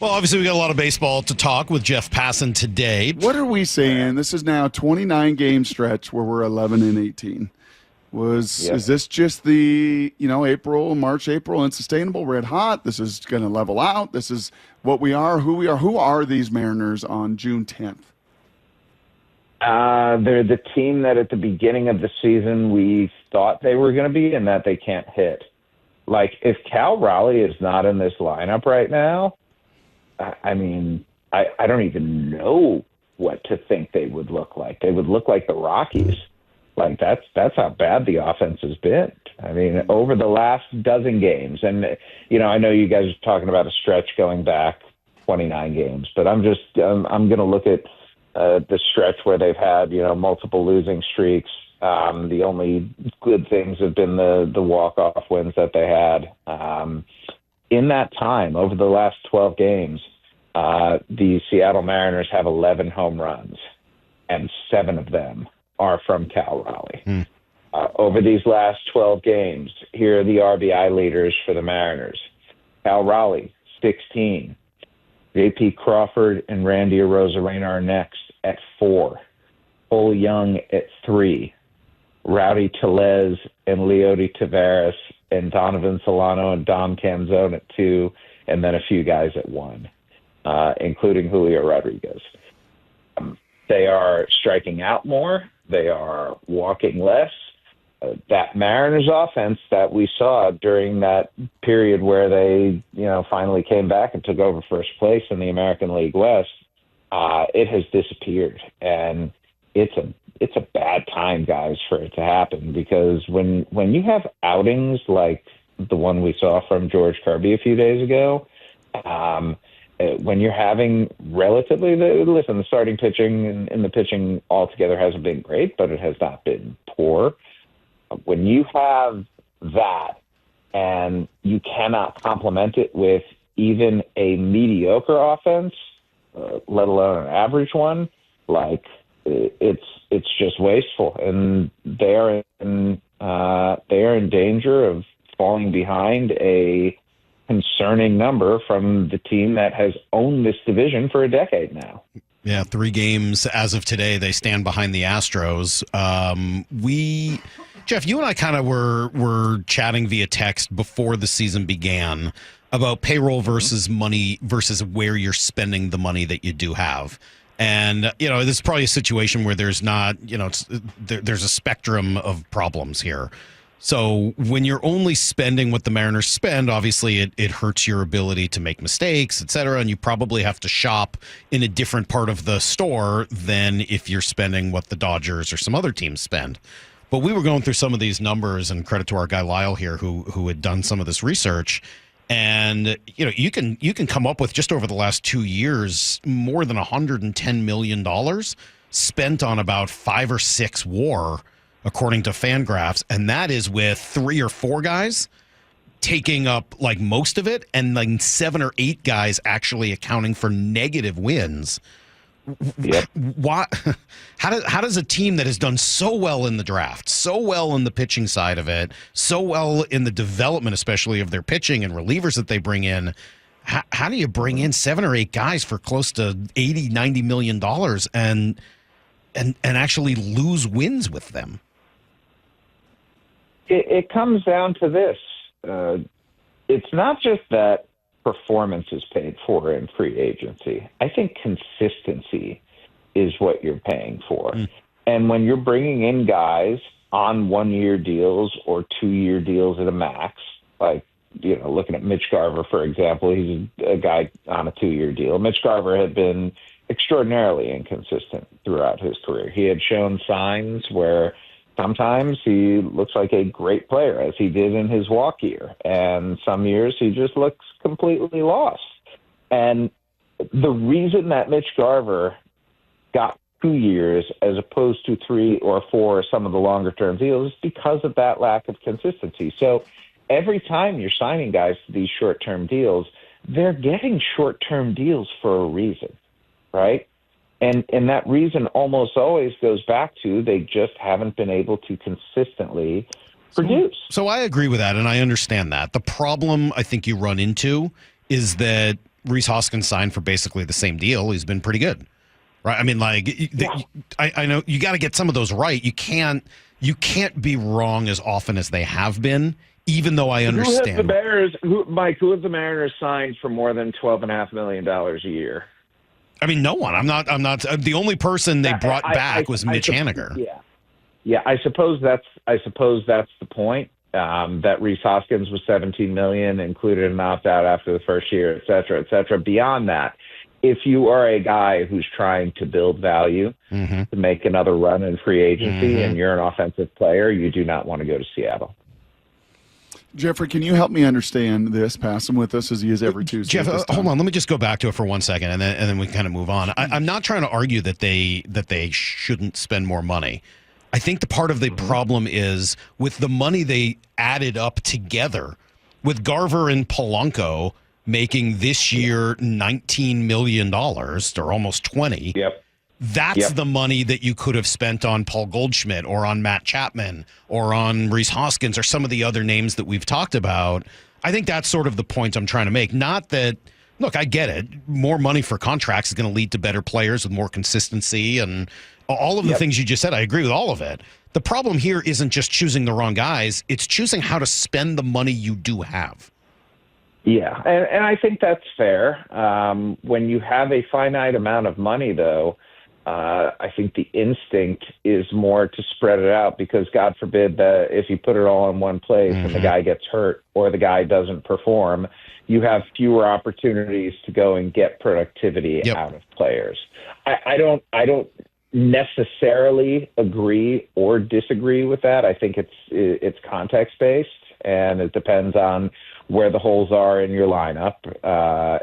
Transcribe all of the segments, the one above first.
Well, obviously, we got a lot of baseball to talk with Jeff Passan today. What are we saying? This is now a 29-game stretch where we're 11-18. Is this just the March, April, unsustainable, red hot? This is going to level out. This is what we are, who we are. Who are these Mariners on June 10th? They're the team that at the beginning of the season we thought they were going to be and that they can't hit. Like, if Cal Raleigh is not in this lineup right now, I mean, I don't even know what to think they would look like. They would look like the Rockies. Like, that's how bad the offense has been. I mean, over the last dozen games, and, I know you guys are talking about a stretch going back 29 games, but I'm going to look at the stretch where they've had, multiple losing streaks. The only good things have been the walk-off wins that they had. In that time, over the last 12 games, the Seattle Mariners have 11 home runs, and 7 of them are from Cal Raleigh. Over these last 12 games, here are the RBI leaders for the Mariners. Cal Raleigh, 16. J.P. Crawford and Randy Arozarena are next at 4. Cole Young at 3. Rowdy Tellez and Leody Taveras and Donovan Solano and Dom Canzone at 2, and then a few guys at 1, including Julio Rodriguez. They are striking out more. They are walking less. That Mariners offense that we saw during that period where they, finally came back and took over first place in the American League West, it has disappeared. And it's a bad time, guys, for it to happen, because when you have outings like the one we saw from George Kirby a few days ago, when you're having the starting pitching and the pitching altogether hasn't been great, but it has not been poor. When you have that and you cannot complement it with even a mediocre offense, let alone an average one, like, it's just wasteful, and they are in danger of falling behind a concerning number from the team that has owned this division for a decade now. Yeah, 3 games as of today. They stand behind the Astros. Jeff, you and I kind of were chatting via text before the season began about payroll versus money versus where you're spending the money that you do have. And, this is probably a situation where there's not, there's a spectrum of problems here. So when you're only spending what the Mariners spend, obviously it hurts your ability to make mistakes, et cetera, and you probably have to shop in a different part of the store than if you're spending what the Dodgers or some other teams spend. But we were going through some of these numbers, and credit to our guy Lyle here who had done some of this research. And, you can come up with, just over the last 2 years, more than $110 million spent on about 5 or 6 WAR, according to Fangraphs. And that is with 3 or 4 guys taking up like most of it, and like 7 or 8 guys actually accounting for negative wins. Yep. How does a team that has done so well in the draft, so well in the pitching side of it, so well in the development, especially of their pitching and relievers that they bring in, how do you bring in 7 or 8 guys for close to $80-90 million and actually lose wins with them? It comes down to this. It's not just that performance is paid for in free agency. I think consistency is what you're paying for. And when you're bringing in guys on 1-year deals or 2-year deals at a max, like, looking at Mitch Garver, for example, he's a guy on a 2-year deal. Mitch Garver had been extraordinarily inconsistent throughout his career. He had shown signs where sometimes he looks like a great player, as he did in his walk year, and some years he just looks completely lost. And the reason that Mitch Garver got 2 years as opposed to 3 or 4, some of the longer-term deals, is because of that lack of consistency. So every time you're signing guys to these short-term deals, they're getting short-term deals for a reason, right? And that reason almost always goes back to they just haven't been able to consistently produce. So I agree with that, and I understand that. The problem I think you run into is that Reese Hoskins signed for basically the same deal. He's been pretty good, right? I mean, I know you got to get some of those right. You can't be wrong as often as they have been, even though I understand. Who have the Mariners signed for more than $12.5 million a year? I mean, no one. I'm not. The only person they brought back was Mitch Haniger. Yeah. I suppose that's the point. That Reese Hoskins was $17 million, included an opt-out after the first year, et cetera, et cetera. Beyond that, if you are a guy who's trying to build value to make another run in free agency and you're an offensive player, you do not want to go to Seattle. Jeffrey, can you help me understand this? Pass him with us as he is every Tuesday. Jeff, hold on. Let me just go back to it for 1 second, and then we kind of move on. I'm not trying to argue that they shouldn't spend more money. I think the part of the problem is with the money they added up together, with Garver and Polanco making this year $19 million, or almost 20. Yep. That's the money that you could have spent on Paul Goldschmidt or on Matt Chapman or on Reese Hoskins or some of the other names that we've talked about. I think that's sort of the point I'm trying to make. Not that, look, I get it. More money for contracts is going to lead to better players with more consistency and all of the things you just said. I agree with all of it. The problem here isn't just choosing the wrong guys. It's choosing how to spend the money you do have. Yeah, and I think that's fair. When you have a finite amount of money, though, I think the instinct is more to spread it out because, God forbid, that if you put it all in one place and the guy gets hurt or the guy doesn't perform, you have fewer opportunities to go and get productivity out of players. I don't necessarily agree or disagree with that. I think it's context-based, and it depends on where the holes are in your lineup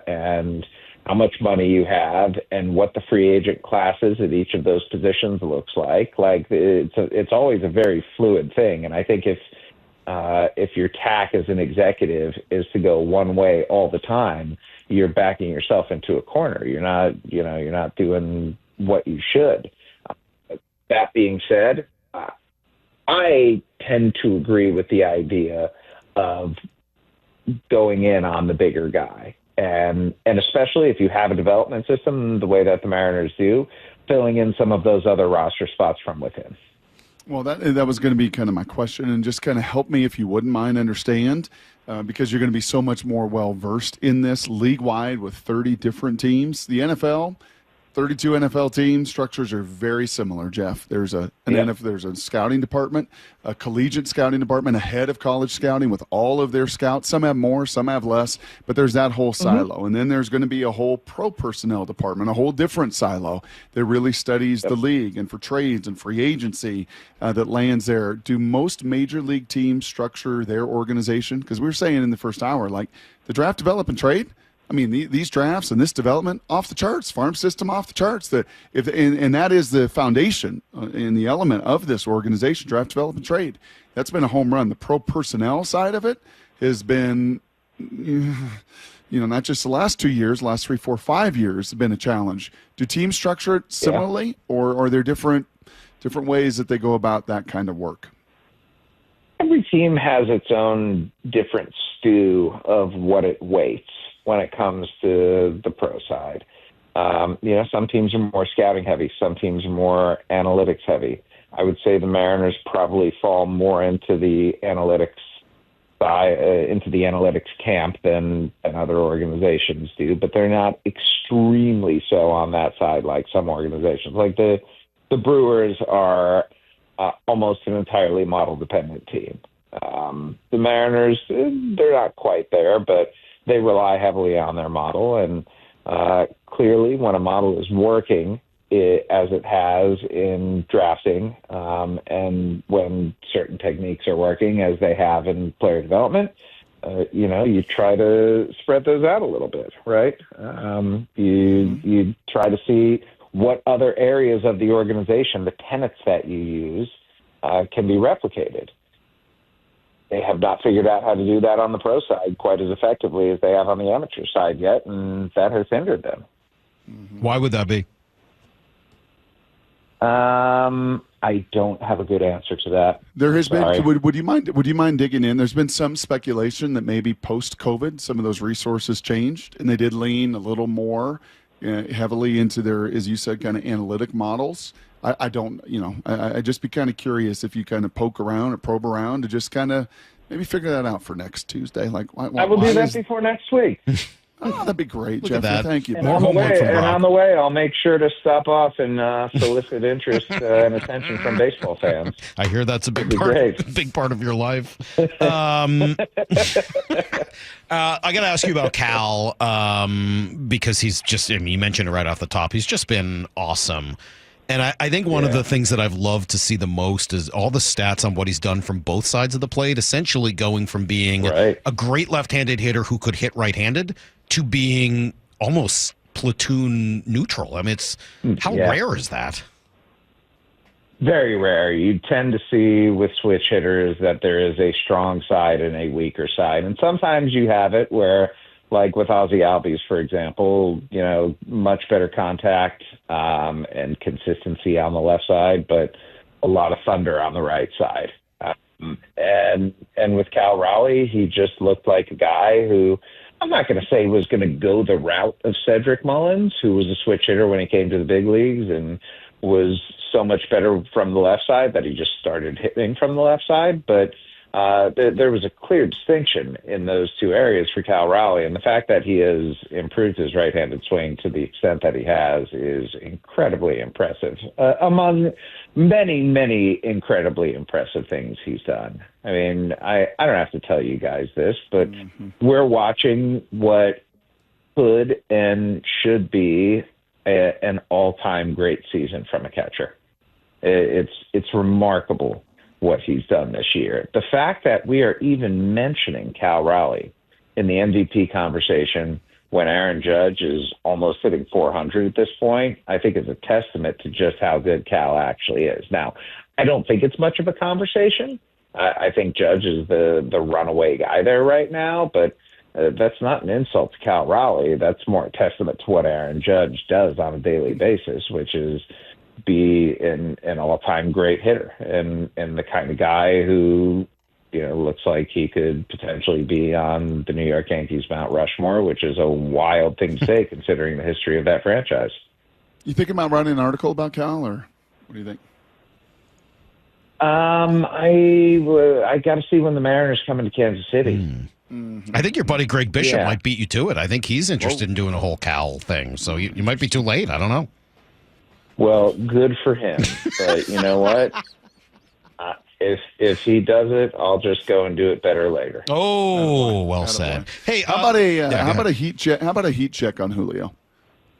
and how much money you have and what the free agent classes at each of those positions looks like. Like it's always a very fluid thing. And I think if your tack as an executive is to go one way all the time, you're backing yourself into a corner. You're not doing what you should. That being said, I tend to agree with the idea of going in on the bigger guy. And especially if you have a development system the way that the Mariners do, filling in some of those other roster spots from within. Well, that was going to be kind of my question, and just kind of help me, if you wouldn't mind, understand, because you're going to be so much more well-versed in this league-wide with 30 different teams. The NFL, 32 NFL team structures are very similar, Jeff. There's there's a scouting department, a collegiate scouting department, a head of college scouting with all of their scouts. Some have more, some have less, but there's that whole silo. And then there's going to be a whole pro personnel department, a whole different silo that really studies the league and for trades and free agency that lands there. Do most major league teams structure their organization? Because we were saying in the first hour, like the draft, develop, and trade, I mean, these drafts and this development off the charts, farm system off the charts. And that is the foundation in the element of this organization, draft, develop, and trade. That's been a home run. The pro personnel side of it has been, not just the last 2 years, last 3, 4, 5 years have been a challenge. Do teams structure it similarly, or are there different ways that they go about that kind of work? Every team has its own different stew of what it weights when it comes to the pro side. Some teams are more scouting heavy. Some teams are more analytics heavy. I would say the Mariners probably fall more into the analytics camp than other organizations do, but they're not extremely so on that side like some organizations. Like the Brewers are almost an entirely model-dependent team. The Mariners, they're not quite there, but they rely heavily on their model, and clearly when a model is working, as it has in drafting, and when certain techniques are working, as they have in player development, you try to spread those out a little bit, right? You try to see what other areas of the organization, the tenets that you use, can be replicated. They have not figured out how to do that on the pro side quite as effectively as they have on the amateur side yet, and that has hindered them. Why would that be? I don't have a good answer to that. There has Sorry. been. Would you mind digging in? There's been some speculation that maybe post-COVID, some of those resources changed, and they did lean a little more heavily into their, as you said, kind of analytic models. I don't, I just be kind of curious if you kind of poke around or probe around to just kind of maybe figure that out for next Tuesday. Like, I will do that before next week. Oh, that'd be great, Look at Jeffrey. that. Thank you. And More on the homework way, from and Brock. on the way, I'll make sure to stop off and solicit interest and attention from baseball fans. I hear that's a big That'd be part, great. big part of your life. I got to ask you about Cal because he's just, I mean, you mentioned it right off the top. He's just been awesome. And I think one of the things that I've loved to see the most is all the stats on what he's done from both sides of the plate, essentially going from being a great left-handed hitter who could hit right-handed to being almost platoon neutral. I mean, it's how rare is that? Very rare. You tend to see with switch hitters that there is a strong side and a weaker side. And sometimes you have it where, like with Ozzy Albies, for example, much better contact and consistency on the left side, but a lot of thunder on the right side. And with Cal Raleigh, he just looked like a guy who, I'm not going to say was going to go the route of Cedric Mullins, who was a switch hitter when he came to the big leagues and was so much better from the left side that he just started hitting from the left side. But there was a clear distinction in those two areas for Cal Raleigh, and the fact that he has improved his right-handed swing to the extent that he has is incredibly impressive, among many, many incredibly impressive things he's done. I mean, I don't have to tell you guys this, but we're watching what could and should be an all-time great season from a catcher. It's remarkable what he's done this year. The fact that we are even mentioning Cal Raleigh in the MVP conversation when Aaron Judge is almost hitting 400 at this point, I think is a testament to just how good Cal actually is. Now, I don't think it's much of a conversation. I think Judge is the runaway guy there right now, but that's not an insult to Cal Raleigh. That's more a testament to what Aaron Judge does on a daily basis, which is be an all-time great hitter and the kind of guy who, looks like he could potentially be on the New York Yankees Mount Rushmore, which is a wild thing to say considering the history of that franchise. You thinking about writing an article about Cal, or what do you think? I got to see when the Mariners come into Kansas City. I think your buddy Greg Bishop might beat you to it. I think he's interested in doing a whole Cal thing, so you might be too late. I don't know. Well, good for him. But you know what? If he does it, I'll just go and do it better later. Oh, well said. Hey, how about a heat check? How about a heat check on Julio?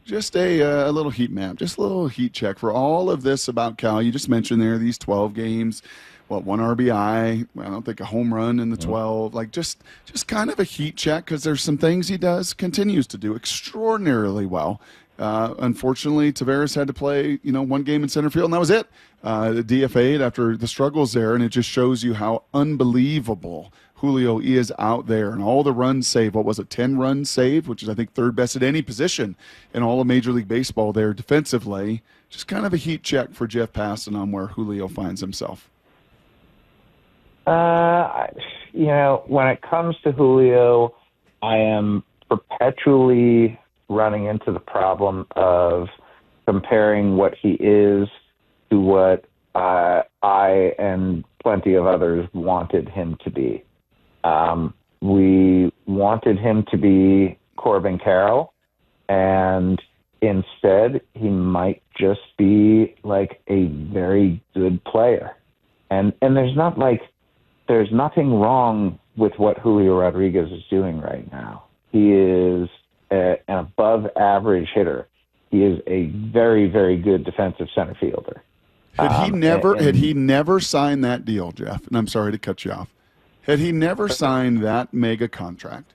Just a little heat map, just a little heat check for all of this about Cal. You just mentioned there these 12 games, one RBI. I don't think a home run in the 12. Like just kind of a heat check because there's some things he continues to do extraordinarily well. Unfortunately, Taveras had to play, one game in center field, and that was it. DFA'd after the struggles there, and it just shows you how unbelievable Julio is out there. And all the runs saved, 10 runs saved, which is, I think, third best at any position in all of Major League Baseball there defensively. Just kind of a heat check for Jeff Passan on where Julio finds himself. When it comes to Julio, I am perpetually running into the problem of comparing what he is to what I and plenty of others wanted him to be. We wanted him to be Corbin Carroll, and instead he might just be like a very good player. And there's nothing wrong with what Julio Rodriguez is doing right now. He is an above-average hitter. He is a very, very good defensive center fielder. Had he never signed that deal, Jeff, and I'm sorry to cut you off, had he never signed that mega contract,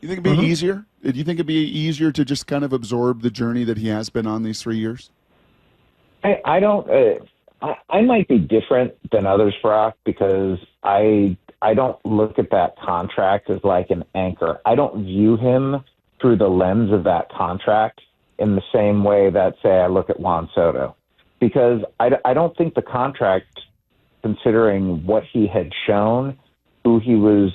you think it'd be easier? Do you think it'd be easier to just kind of absorb the journey that he has been on these 3 years? I don't. I might be different than others, Brock, because I don't look at that contract as like an anchor. I don't view him through the lens of that contract in the same way that, say, I look at Juan Soto. because I don't think the contract, considering what he had shown, who he was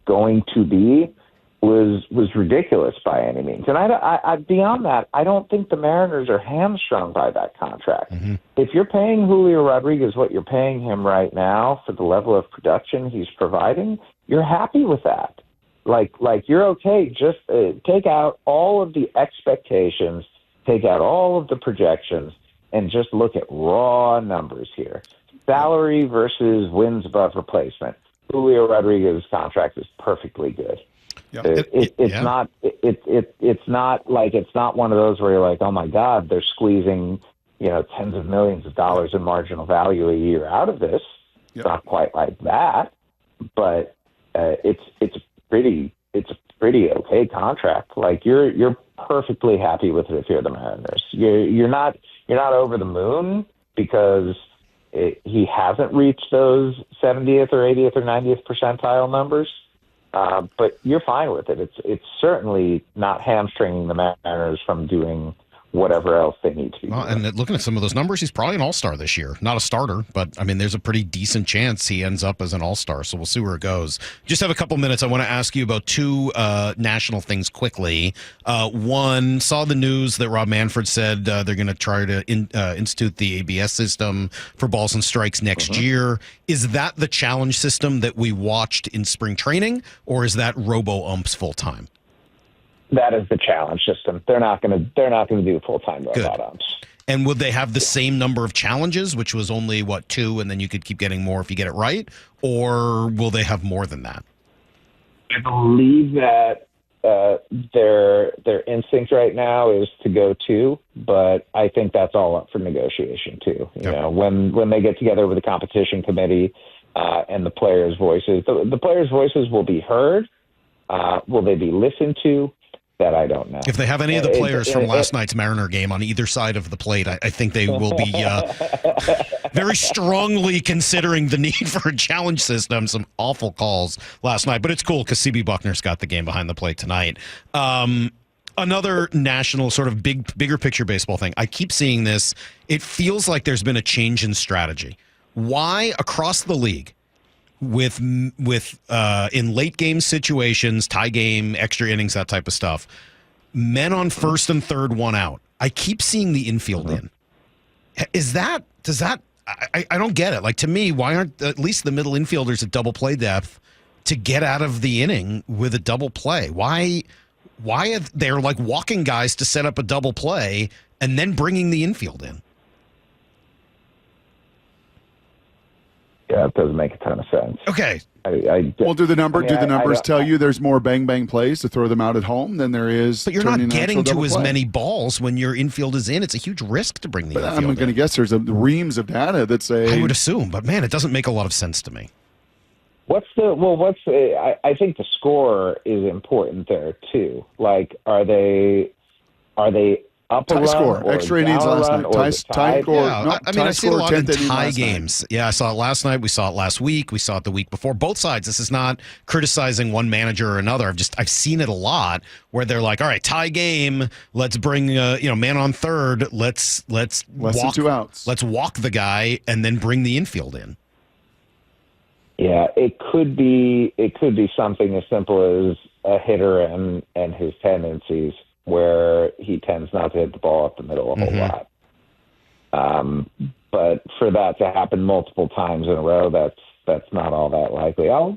going to be, was ridiculous by any means. And I beyond that, I don't think the Mariners are hamstrung by that contract. Mm-hmm. If you're paying Julio Rodriguez what you're paying him right now for the level of production he's providing, you're happy with that. Like you're okay. Just take out all of the expectations, take out all of the projections, and just look at raw numbers here. Salary versus wins above replacement. Julio Rodriguez's contract is perfectly good. Yep. It's not one of those where you're like, oh my God, they're squeezing, tens of millions of dollars in marginal value a year out of this. Yep. It's not quite like that, but it's a pretty okay contract. Like you're perfectly happy with it if you're the Mariners. You're not over the moon because he hasn't reached those 70th or 80th or 90th percentile numbers. But you're fine with it. It's certainly not hamstringing the Mariners from doing whatever else they need to be doing. And looking at some of those numbers, he's probably an all-star this year. Not a starter, but, I mean, there's a pretty decent chance he ends up as an all-star, so we'll see where it goes. Just have a couple minutes. I want to ask you about two national things quickly. One, saw the news that Rob Manfred said they're going to try to institute the ABS system for balls and strikes next year. Is that the challenge system that we watched in spring training, or is that robo-umps full-time? That is the challenge system. They're not going to do full-time robot umps. And would they have the same number of challenges, which was only, 2, and then you could keep getting more if you get it right? Or will they have more than that? I believe that their instinct right now is to go 2, but I think that's all up for negotiation too. You know, when they get together with the competition committee and the players' voices, the players' voices will be heard. Will they be listened to? That I don't know. If they have any of the players from last night's Mariner game on either side of the plate, I think they will be very strongly considering the need for a challenge system. Some awful calls last night, but it's cool because CB Buckner's got the game behind the plate tonight. Another national sort of bigger picture baseball thing. I keep seeing this. It feels like there's been a change in strategy. Why across the league? With in late game situations, tie game, extra innings, that type of stuff, men on first and third, one out. I keep seeing the infield in. I don't get it. Like, to me, why aren't at least the middle infielders at double play depth to get out of the inning with a double play? Why are they're like walking guys to set up a double play and then bringing the infield in? Yeah, it doesn't make a ton of sense. Okay. Well, do the numbers tell you there's more bang bang plays to throw them out at home than there is? But you're not getting to as many balls when your infield is in. It's a huge risk to bring the infield in. I'm going to guess there's reams of data that say. I would assume, but man, it doesn't make a lot of sense to me. I think the score is important there too. Like, are they up a tie run score, or extra down innings a last run, night. or is it Tie tied? score. Yeah, I see a lot in tie games. games. Yeah, I saw it last night. We saw it last week. We saw it the week before. Both sides. This is not criticizing one manager or another. I've seen it a lot where they're like, all right, tie game. Let's bring man on third. Let's Less walk than 2 outs. Let's walk the guy and then bring the infield in. Yeah, it could be something as simple as a hitter and his tendencies, where he tends not to hit the ball up the middle a whole lot. But for that to happen multiple times in a row, that's not all that likely. I'll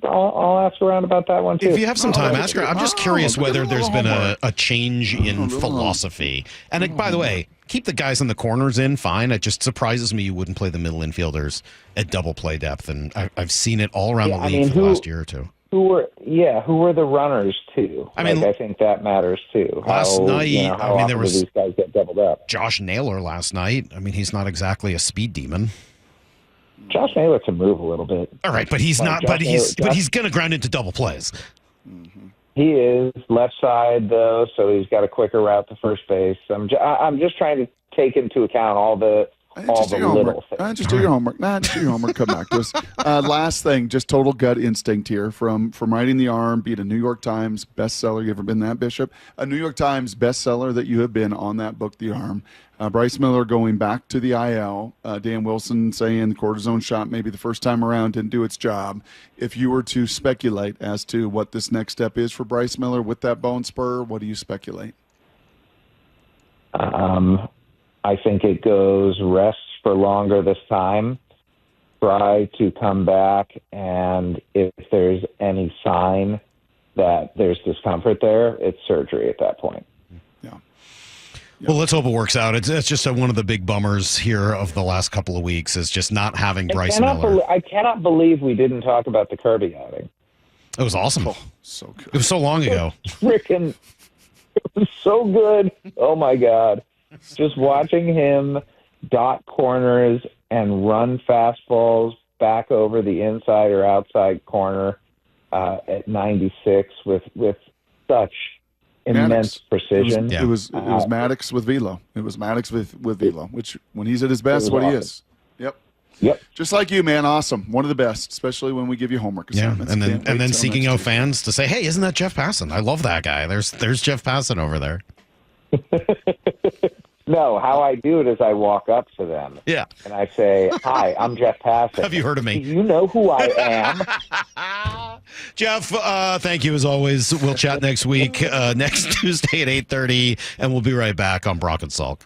ask around about that one too. If you have some time, ask her. I'm just curious whether there's been a change in philosophy. And by the way, keep the guys in the corners in, fine. It just surprises me you wouldn't play the middle infielders at double play depth, and I've seen it all around the league for the last year or two. Who were the runners too? I think that matters too. Last night, how often do these guys get doubled up? Josh Naylor last night. I mean, he's not exactly a speed demon. Josh Naylor can move a little bit. All right, but he's not. But he's going to ground into double plays. He is left side though, so he's got a quicker route to first base. I'm just trying to take into account all all the little things. Just do your homework. Just do your homework. Come back to us. Last thing, just total gut instinct here from writing The Arm, being a New York Times bestseller. You ever been that, Bishop? A New York Times bestseller that you have been on that book, The Arm. Bryce Miller going back to the IL. Dan Wilson saying the cortisone shot maybe the first time around didn't do its job. If you were to speculate as to what this next step is for Bryce Miller with that bone spur, what do you speculate? I think it goes rest for longer this time. Try to come back, and if there's any sign that there's discomfort there, it's surgery at that point. Well, let's hope it works out. It's just one of the big bummers here of the last couple of weeks is just not having Bryce Miller. I cannot believe we didn't talk about the Kirby outing. It was awesome. Oh, so good. It was so long ago. It was so good. Oh, my God. Just watching him dot corners and run fastballs back over the inside or outside corner at 96 with such immense precision. It was Maddox with velo. It was Maddox with velo, which when he's at his best, what awesome. He is. Yep. Just like you, man. Awesome. One of the best, especially when we give you homework assignments. And then seeking out fans to say, hey, isn't that Jeff Passan? I love that guy. There's Jeff Passan over there. No, how I do it is I walk up to them. Yeah. And I say, hi, I'm Jeff Passan. Have you heard of me? Do you know who I am? Jeff, thank you as always. We'll chat next week, next Tuesday at 8:30, and we'll be right back on Brock and Salk.